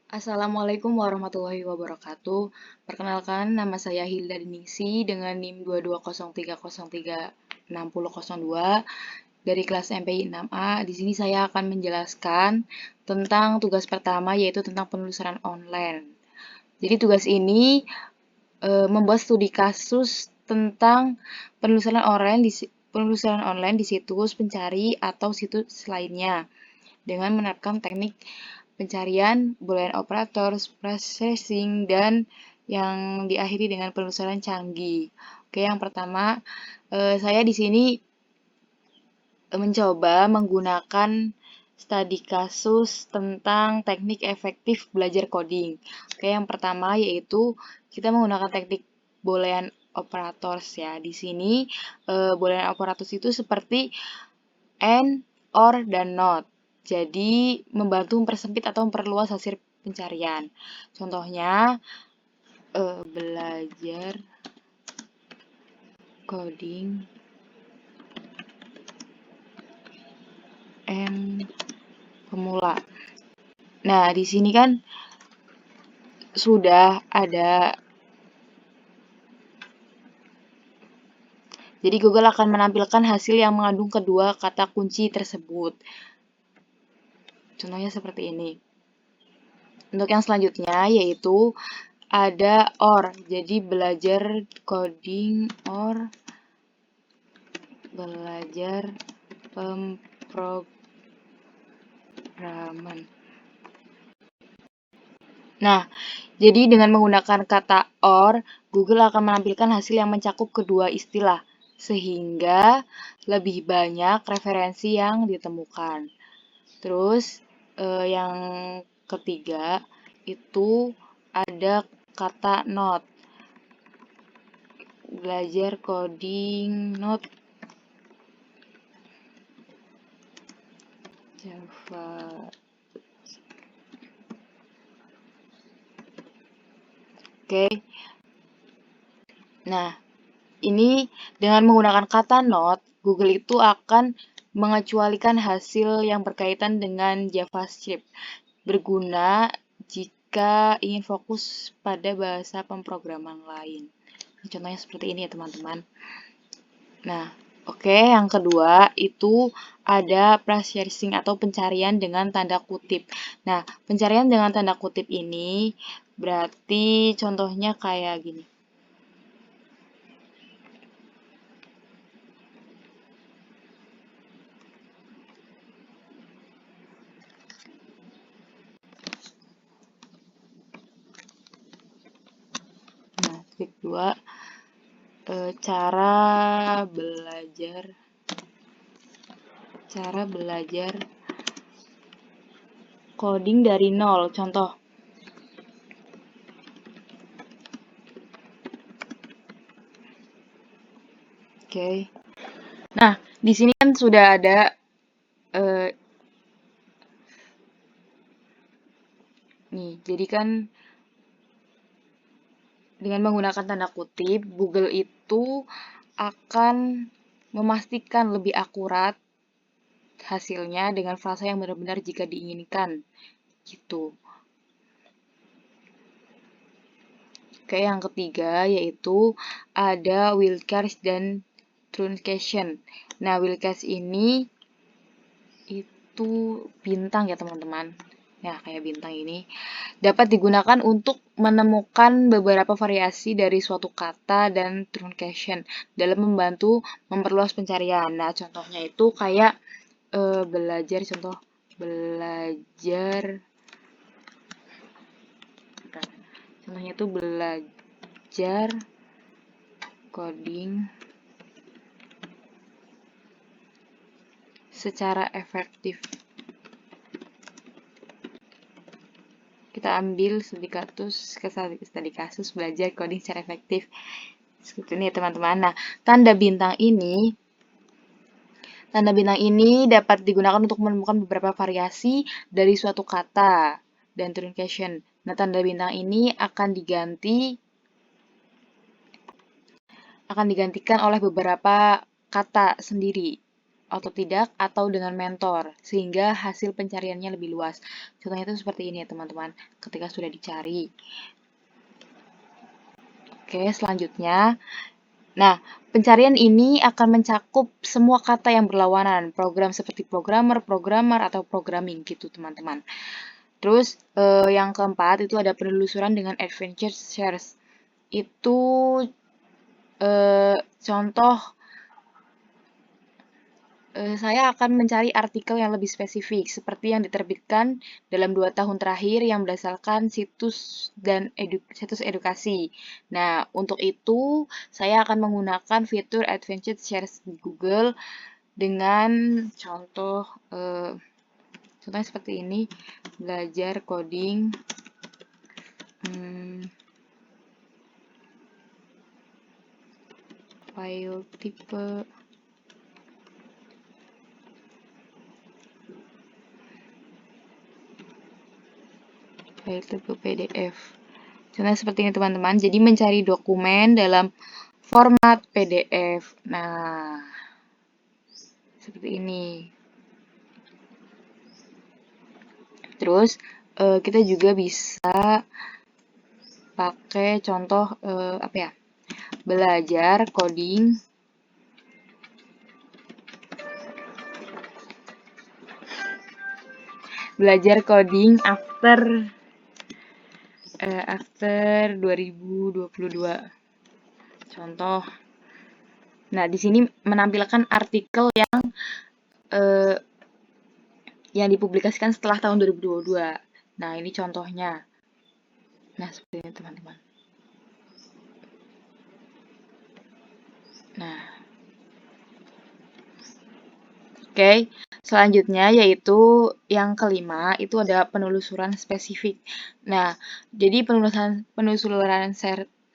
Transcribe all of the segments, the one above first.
Assalamualaikum warahmatullahi wabarakatuh. Perkenalkan, nama saya Hilda Diningsi dengan NIM 22030360002 dari kelas MPI 6A. Di sini saya akan menjelaskan tentang tugas pertama, yaitu tentang penelusuran online. Jadi tugas ini membuat studi kasus tentang penelusuran online di situs pencari atau situs lainnya dengan menerapkan teknik pencarian, boolean operator, processing, dan yang diakhiri dengan penelusuran canggih. Oke, yang pertama, saya di sini mencoba menggunakan studi kasus tentang teknik efektif belajar coding. Oke, yang pertama yaitu kita menggunakan teknik boolean operators ya. Di sini boolean operators itu seperti and, or, dan not. Jadi membantu mempersempit atau memperluas hasil pencarian. Contohnya belajar coding and pemula. Nah, di sini kan sudah ada. Jadi Google akan menampilkan hasil yang mengandung kedua kata kunci tersebut. Contohnya seperti ini. Untuk yang selanjutnya yaitu ada or. Jadi belajar coding or belajar pemrograman. Nah, jadi dengan menggunakan kata or, Google akan menampilkan hasil yang mencakup kedua istilah, sehingga lebih banyak referensi yang ditemukan. Terus, yang ketiga itu ada kata not. Belajar coding not Java. Oke. Nah, ini dengan menggunakan kata not, Google itu akan mengecualikan hasil yang berkaitan dengan JavaScript, berguna jika ingin fokus pada bahasa pemrograman lain. Contohnya seperti ini ya teman-teman. Nah, oke, yang kedua itu ada processing atau pencarian dengan tanda kutip. Nah, pencarian dengan tanda kutip ini berarti contohnya kayak gini. Nah, trik 2, cara belajar coding dari nol. Contoh. Oke. Nah, di sini kan sudah ada nih, jadi kan dengan menggunakan tanda kutip, Google itu akan memastikan lebih akurat hasilnya dengan frasa yang benar-benar jika diinginkan. Gitu. Oke, yang ketiga yaitu ada wildcard dan truncation. Nah, wildcard ini itu bintang ya teman-teman. Ya, kayak bintang ini. Dapat digunakan untuk menemukan beberapa variasi dari suatu kata dan truncation dalam membantu memperluas pencarian. Nah, contohnya itu kayak belajar, contoh belajar. Contohnya itu belajar coding secara efektif. Kita ambil studi kasus belajar coding secara efektif. Seperti ini teman-teman. Nah, tanda bintang ini dapat digunakan untuk menemukan beberapa variasi dari suatu kata dan truncation. Nah, tanda bintang ini akan digantikan oleh beberapa kata sendiri. atau tidak, atau dengan mentor, sehingga hasil pencariannya lebih luas. Contohnya itu seperti ini ya teman-teman, ketika sudah dicari. Oke, selanjutnya. Nah, pencarian ini akan mencakup semua kata yang berlawanan, program seperti programmer, atau programming gitu teman-teman. Terus yang keempat itu ada penelusuran dengan advanced search. Itu contoh saya akan mencari artikel yang lebih spesifik, seperti yang diterbitkan dalam 2 tahun terakhir yang berdasarkan situs dan situs edukasi. Nah, untuk itu saya akan menggunakan fitur Advanced Search di Google dengan contoh, contohnya seperti ini, belajar coding, file tipe PDF. Contohnya seperti ini teman-teman. Jadi mencari dokumen dalam format PDF. Nah, seperti ini. Terus kita juga bisa pakai contoh apa ya? Belajar coding after 2022. Contoh. Nah, di sini menampilkan artikel yang dipublikasikan setelah tahun 2022. Nah, ini contohnya. Nah, seperti ini teman-teman. Nah, oke, selanjutnya yaitu yang kelima, itu ada penelusuran spesifik. Nah, jadi penelusuran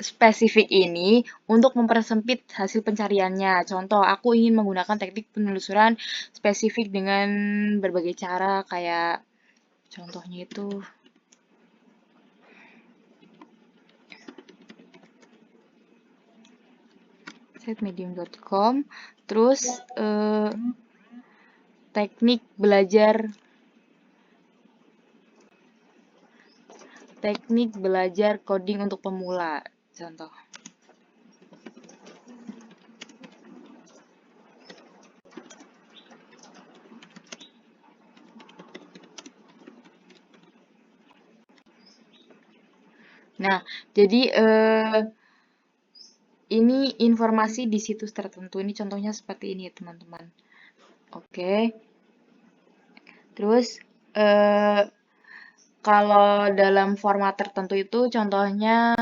spesifik ini untuk mempersempit hasil pencariannya. Contoh, aku ingin menggunakan teknik penelusuran spesifik dengan berbagai cara, kayak contohnya itu setmedium.com, terus teknik belajar coding untuk pemula, contoh. Nah, jadi ini informasi di situs tertentu. Ini contohnya seperti ini ya teman-teman. Oke. Terus kalau dalam format tertentu itu contohnya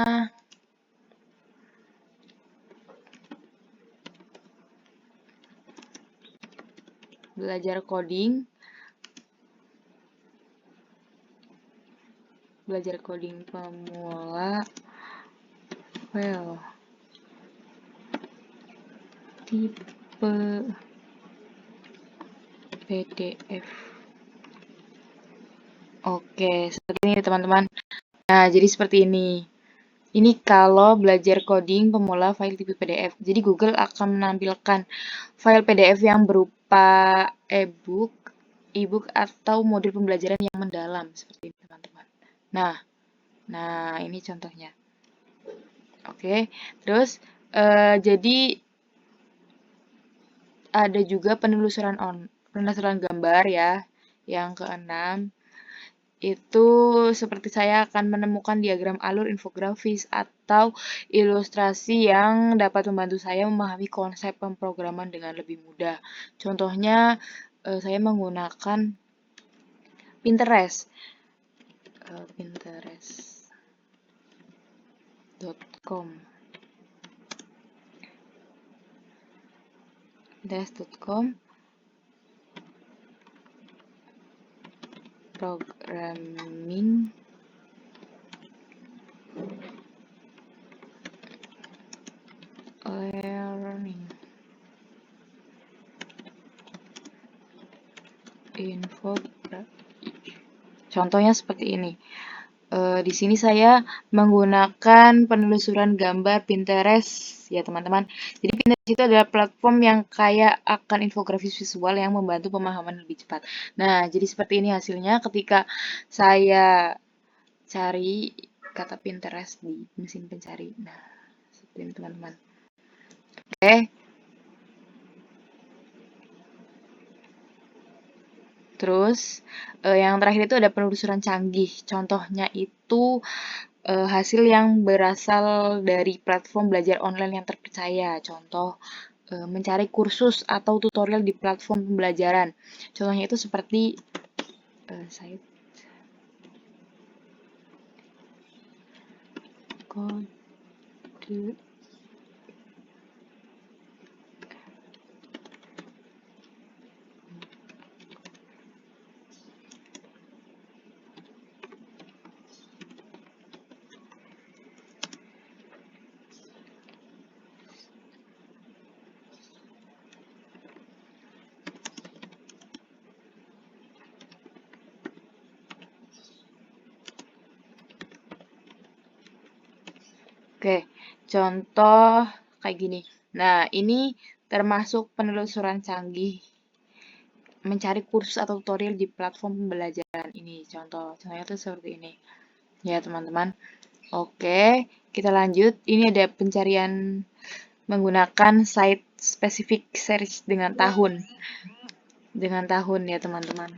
belajar coding pemula, tipe PDF. Oke, seperti ini teman-teman. Nah, jadi seperti ini. Ini kalau belajar coding pemula file tipe PDF. Jadi Google akan menampilkan file PDF yang berupa e-book atau modul pembelajaran yang mendalam seperti ini teman-teman. Nah, ini contohnya. Oke, terus jadi ada juga penelusuran gambar ya, yang keenam. Itu seperti saya akan menemukan diagram alur infografis atau ilustrasi yang dapat membantu saya memahami konsep pemrograman dengan lebih mudah. Contohnya, saya menggunakan Pinterest. Pinterest.com. Programming learning infographic. Contohnya seperti ini. Di sini saya menggunakan penelusuran gambar Pinterest ya teman-teman. Jadi Pinterest itu adalah platform yang kaya akan infografis visual yang membantu pemahaman lebih cepat. Nah, jadi seperti ini hasilnya ketika saya cari kata Pinterest di mesin pencari. Nah, seperti ini teman-teman. Oke. Terus yang terakhir itu ada penelusuran canggih. Contohnya itu hasil yang berasal dari platform belajar online yang terpercaya. Contoh mencari kursus atau tutorial di platform pembelajaran. Contohnya itu seperti saya kode. Oke, contoh kayak gini. Nah, ini termasuk penelusuran canggih mencari kursus atau tutorial di platform pembelajaran ini. Contohnya tuh seperti ini. Ya, teman-teman. Oke, kita lanjut. Ini ada pencarian menggunakan site specific search dengan tahun. Dengan tahun ya, teman-teman.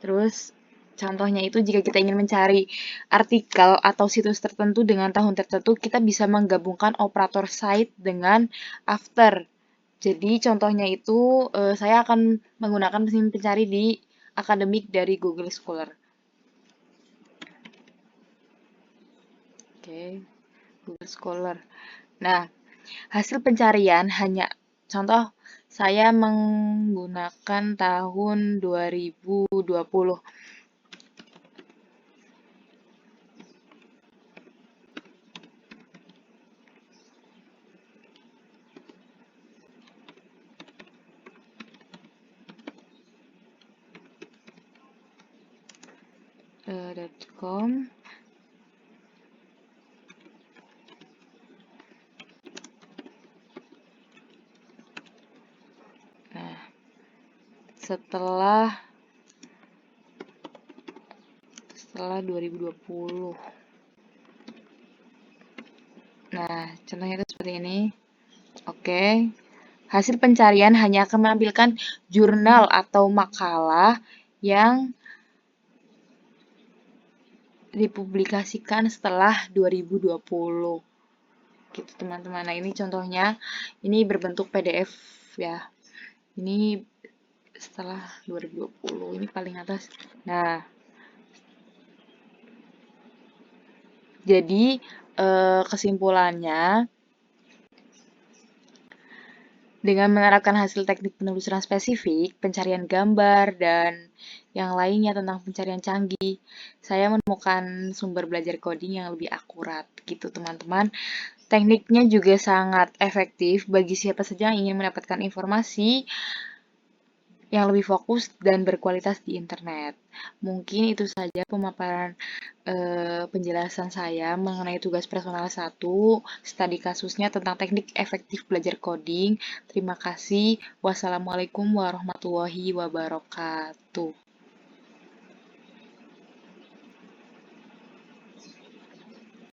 Terus contohnya itu jika kita ingin mencari artikel atau situs tertentu dengan tahun tertentu, kita bisa menggabungkan operator site dengan after. Jadi contohnya itu saya akan menggunakan mesin pencari di akademik dari Google Scholar. Oke, Google Scholar. Nah, hasil pencarian hanya contoh saya menggunakan tahun 2020. .com. Nah, setelah 2020. Nah, contohnya itu seperti ini. Oke. Hasil pencarian hanya akan menampilkan jurnal atau makalah yang dipublikasikan setelah 2020. Gitu, teman-teman. Nah, ini contohnya. Ini berbentuk PDF ya. Ini setelah 2020. Ini paling atas. Nah, jadi kesimpulannya, dengan menerapkan hasil teknik penelusuran spesifik, pencarian gambar, dan yang lainnya tentang pencarian canggih, saya menemukan sumber belajar coding yang lebih akurat, gitu teman-teman. Tekniknya juga sangat efektif bagi siapa saja yang ingin mendapatkan informasi yang lebih fokus dan berkualitas di internet. Mungkin itu saja pemaparan penjelasan saya mengenai tugas personal 1, studi kasusnya tentang teknik efektif belajar coding. Terima kasih. Wassalamualaikum warahmatullahi wabarakatuh.